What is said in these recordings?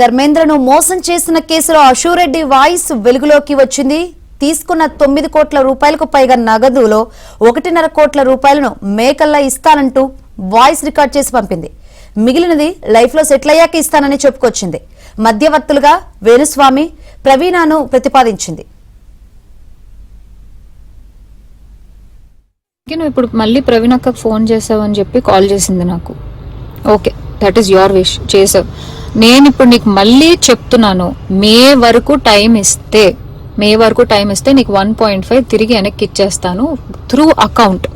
ధర్మేంద్రను మోసం చేసిన కేసులో అశూరెడ్డి వాయిస్ వెలుగులోకి వచ్చింది. తీసుకున్న 9 కోట్ల రూపాయలకు పైగా నగదులో 1.5 కోట్ల రూపాయలను మేకల్లా ఇస్తానంటూ వాయిస్ రికార్డ్ చేసి పంపింది. మిగిలినది లైఫ్ లో సెటిల్ అయ్యాక ఇస్తానని చెప్పుకొచ్చింది. మధ్యవర్తులుగా వేణుస్వామి, ప్రవీణను ప్రతిపాదించింది. నువ్వు ఇప్పుడు మళ్ళీ ప్రవీణ్ అక్కకు ఫోన్ చేసావని చెప్పి కాల్ చేసింది నాకు. Okay, that is your wish, చేసావు. నేను ఇప్పుడు నీకు మళ్ళీ చెప్తున్నాను, మే వరకు టైం ఇస్తే నీకు 1.5 తిరిగి వెనక్కి ఇచ్చేస్తాను త్రూ అకౌంట్.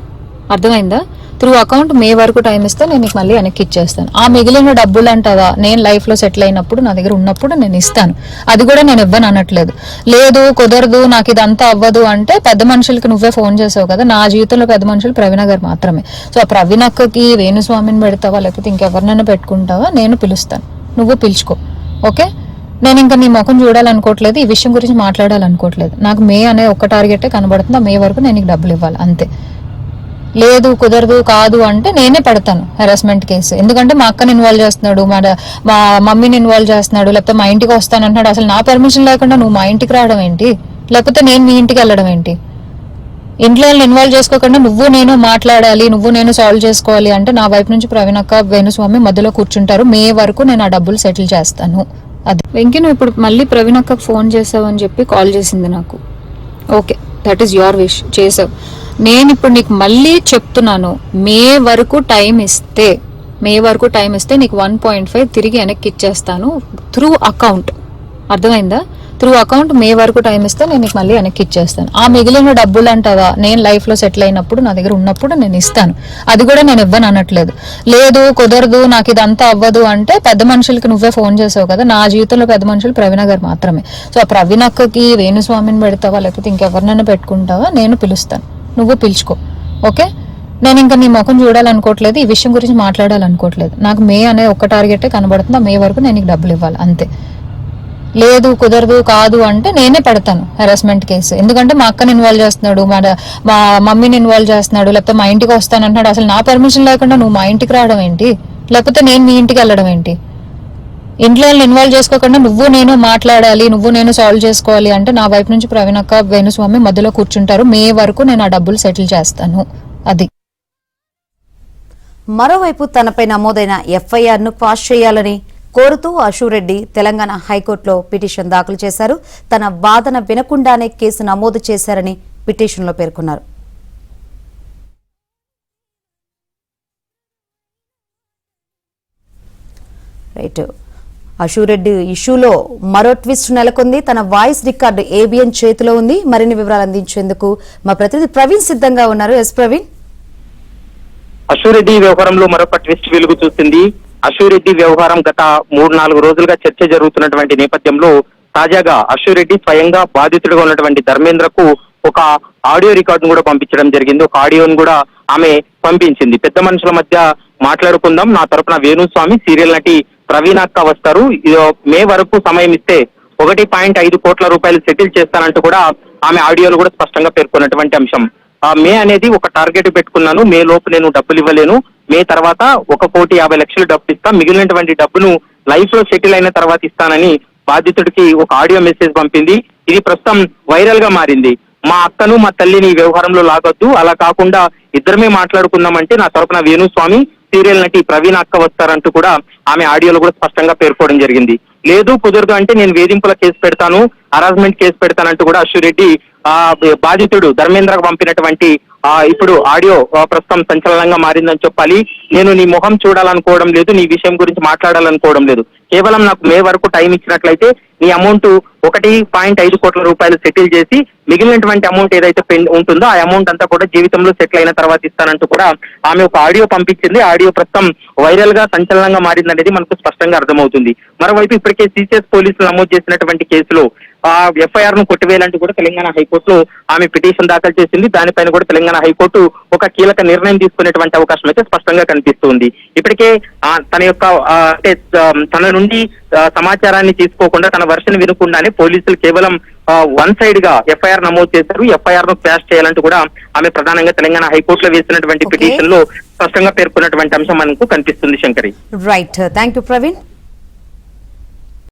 అర్థమైందా? త్రూ అకౌంట్ మే వరకు టైం ఇస్తే నేను నీకు మళ్ళీ వెనక్కి ఇచ్చేస్తాను. ఆ మిగిలిన డబ్బులు అంటావా, నేను లైఫ్ లో సెటిల్ అయినప్పుడు నా దగ్గర ఉన్నప్పుడు నేను ఇస్తాను. అది కూడా నేను ఇవ్వను అనట్లేదు. లేదు కుదరదు, నాకు ఇదంతా అవ్వదు అంటే పెద్ద మనుషులకి నువ్వే ఫోన్ చేసావు కదా. నా జీవితంలో పెద్ద మనుషులు ప్రవీణ గారు మాత్రమే. సో ఆ ప్రవీణ అక్కకి వేణుస్వామిని పెడతావా లేకపోతే ఇంకెవరినైనా పెట్టుకుంటావా, నేను పిలుస్తాను, నువ్వు పిలుచుకో. ఓకే, నేను ఇంకా నీ ముఖం చూడాలనుకోవట్లేదు, ఈ విషయం గురించి మాట్లాడాలనుకోవట్లేదు. నాకు మే అనే ఒక్క టార్గెటే కనబడుతుంది. ఆ మే వరకు నేను నీకు డబ్బులు ఇవ్వాలి అంతే. లేదు కుదరదు కాదు అంటే నేనే పెడతాను హెరాస్మెంట్ కేసు. ఎందుకంటే మా అక్కని ఇన్వాల్వ్ చేస్తున్నాడు, మా మమ్మీని ఇన్వాల్వ్ చేస్తున్నాడు, లేకపోతే మా ఇంటికి వస్తానంటున్నాడు. అసలు నా పర్మిషన్ లేకుండా నువ్వు మా ఇంటికి రావడం ఏంటి, లేకపోతే నేను మీ ఇంటికి వెళ్ళడం ఏంటి? ఇంట్లో వాళ్ళని ఇన్వాల్వ్ చేసుకోకుండా నువ్వు నేను మాట్లాడాలి, నువ్వు నేను సాల్వ్ చేసుకోవాలి అంటే నా వైపు నుంచి ప్రవీణ్ అక్క, వేణుస్వామి మధ్యలో కూర్చుంటారు. మే వరకు నేను ఆ డబ్బులు సెటిల్ చేస్తాను. అది వెంకీ, నువ్వు ఇప్పుడు మళ్ళీ ప్రవీణ్ అక్కకు ఫోన్ చేసావని చెప్పి కాల్ చేసింది నాకు. Okay, that is your wish, చేసావు. నేను ఇప్పుడు నీకు మళ్ళీ చెప్తున్నాను, మే వరకు టైం ఇస్తే నీకు 1.5 తిరిగి వెనక్కి ఇచ్చేస్తాను త్రూ అకౌంట్. అర్థమైందా? త్రూ అకౌంట్ మే వరకు టైం ఇస్తే నేను నీకు మళ్ళీ వెనక్కి ఇచ్చేస్తాను. ఆ మిగిలిన డబ్బులు అంటావా, నేను లైఫ్ లో సెటిల్ అయినప్పుడు నా దగ్గర ఉన్నప్పుడు నేను ఇస్తాను. అది కూడా నేను ఇవ్వను అనట్లేదు. లేదు కుదరదు, నాకు ఇదంతా అవ్వదు అంటే పెద్ద మనుషులకి నువ్వే ఫోన్ చేసావు కదా. నా జీవితంలో పెద్ద మనుషులు ప్రవీణ గారు మాత్రమే. సో ఆ ప్రవీణ అక్కకి వేణుస్వామిని పెడతావా లేకపోతే ఇంకెవరినైనా పెట్టుకుంటావా, నేను పిలుస్తాను, నువ్వు పిలుచుకో. ఓకే, నేను ఇంకా నీ ముఖం చూడాలనుకోవట్లేదు, ఈ విషయం గురించి మాట్లాడాలనుకోవట్లేదు. నాకు మే అనే ఒక్క టార్గెటే కనబడుతుంది. ఆ మే వరకు నేను నీకు డబ్బులు ఇవ్వాలి అంతే. లేదు కుదరదు కాదు అంటే నేనే పెడతాను హెరాస్మెంట్ కేసు. ఎందుకంటే మా అక్కని ఇన్వాల్వ్ చేస్తున్నాడు, మా మమ్మీని ఇన్వాల్వ్ చేస్తున్నాడు, లేకపోతే మా ఇంటికి వస్తానంటున్నాడు. అసలు నా పర్మిషన్ లేకుండా నువ్వు మా ఇంటికి రావడం ఏంటి, లేకపోతే నేను మీ ఇంటికి వెళ్ళడం ఏంటి? ఇంట్లో వాళ్ళని ఇన్వాల్వ్ చేసుకోకుండా నువ్వు నేను మాట్లాడాలి, నువ్వు నేను సాల్వ్ చేసుకోవాలి అంటే నా వైపు నుంచి ప్రవీణ్ అక్క, వేణుస్వామి మధ్యలో కూర్చుంటారు. మే వరకు నేను ఆ డబ్బులు సెటిల్ చేస్తాను. అది. మరోవైపు తనపై నమోదైన ఎఫ్ఐఆర్ ను క్వాష్ చేయాలని కోరుతూ అశూరెడ్డి తెలంగాణ హైకోర్టులో పిటిషన్ దాఖలు చేశారు. తన వాదన వినకుండానే కేసు నమోదు చేశారని పిటిషన్లో పేర్కొన్నారు. రైట్, అశూరెడ్డి ఇష్యూలో మరో ట్విస్ట్ నెలకొంది. తన వాయిస్ రికార్డు ఏబిఎన్ చేతిలో ఉంది. మరిన్ని వివరాలు అందించేందుకు మా ప్రతినిధి ప్రవీణ్ సిద్ధంగా ఉన్నారు. ఎస్ ప్రవీణ్. అశూరెడ్డి వ్యవహారంలో మరొక ట్విస్ట్ వెలుగు చూసింది. అశూరెడ్డి వ్యవహారం గత 3-4 రోజులుగా చర్చ జరుగుతున్నటువంటి నేపథ్యంలో తాజాగా అశూరెడ్డి స్వయంగా బాధితుడిగా ఉన్నటువంటి ధర్మేంద్రకు ఒక ఆడియో రికార్డును కూడా పంపించడం జరిగింది. ఒక ఆడియోను కూడా ఆమె పంపించింది. పెద్ద మనుషుల మధ్య మాట్లాడుకుందాం, నా తరపున వేణుస్వామి, సీరియల్ నటి ప్రవీణ అక్క వస్తారు, మే వరకు సమయం ఇస్తే 1.5 కోట్ల రూపాయలు సెటిల్ చేస్తానంటూ కూడా ఆమె ఆడియోలు కూడా స్పష్టంగా పేర్కొన్నటువంటి అంశం. మే అనేది ఒక టార్గెట్ పెట్టుకున్నాను, మే లోపు నేను డబ్బులు ఇవ్వలేను, మే తర్వాత 1,50,00,000 డబ్బు ఇస్తా, మిగిలినటువంటి డబ్బును లైఫ్ లో సెటిల్ అయిన తర్వాత ఇస్తానని బాధితుడికి ఒక ఆడియో మెసేజ్ పంపింది. ఇది ప్రస్తుతం వైరల్ గా మారింది. మా అక్కను మా తల్లిని ఈ వ్యవహారంలో లాగొద్దు, అలా కాకుండా ఇద్దరమే మాట్లాడుకుందామంటే నా తరపున వేణుస్వామి, సీరియల్ నటి ప్రవీణ అక్క వస్తారంటూ కూడా ఆమె ఆడియోలో కూడా స్పష్టంగా పేర్కోవడం జరిగింది. లేదు కుదరదు అంటే నేను వేధింపుల కేసు పెడతాను, హరాస్మెంట్ కేసు పెడతానంటూ కూడా అశూరెడ్డి బాధితుడు ధర్మేంద్రకు పంపినటువంటి ఇప్పుడు ఆడియో ప్రస్తుతం సంచలనంగా మారిందని చెప్పాలి. నేను నీ ముఖం చూడాలనుకోవడం లేదు, నీ విషయం గురించి మాట్లాడాలనుకోవడం లేదు, కేవలం నాకు మే వరకు టైం ఇచ్చినట్లయితే నీ అమౌంట్ 1.5 కోట్ల రూపాయలు సెటిల్ చేసి మిగిలినటువంటి అమౌంట్ ఏదైతే ఉంటుందో ఆ అమౌంట్ అంతా కూడా జీవితంలో సెటిల్ అయిన తర్వాత ఇస్తానంటూ కూడా ఆమె ఒక ఆడియో పంపించింది. ఆడియో ప్రస్తుతం వైరల్ గా సంచలనంగా మారిందనేది మనకు స్పష్టంగా అర్థమవుతుంది. మరోవైపు ఇప్పటికే సిసిఎస్ పోలీసులు నమోదు చేసినటువంటి కేసులో ఎఫ్ఐఆర్ ను కొట్టివేయాలంటూ కూడా తెలంగాణ హైకోర్టులో ఆమె పిటిషన్ దాఖలు చేసింది. దానిపైన కూడా తెలంగాణ హైకోర్టు ఒక కీలక నిర్ణయం తీసుకునేటువంటి అవకాశం అయితే స్పష్టంగా కనిపిస్తుంది. ఇప్పటికే తన యొక్క అంటే తన నుండి సమాచారాన్ని తీసుకోకుండా, తన వర్షన్ వినకుండానే పోలీసులు కేవలం 1 సైడ్ గా ఎఫ్ఐఆర్ నమోదు చేశారు. ఎఫ్ఐఆర్ ను క్వాష్ చేయాలంటూ కూడా ఆమె ప్రధానంగా తెలంగాణ హైకోర్టులో వేసినటువంటి పిటిషన్ లో స్పష్టంగా పేర్కొన్నటువంటి అంశం మనకు కనిపిస్తుంది. Shankari. Right, thank you Praveen.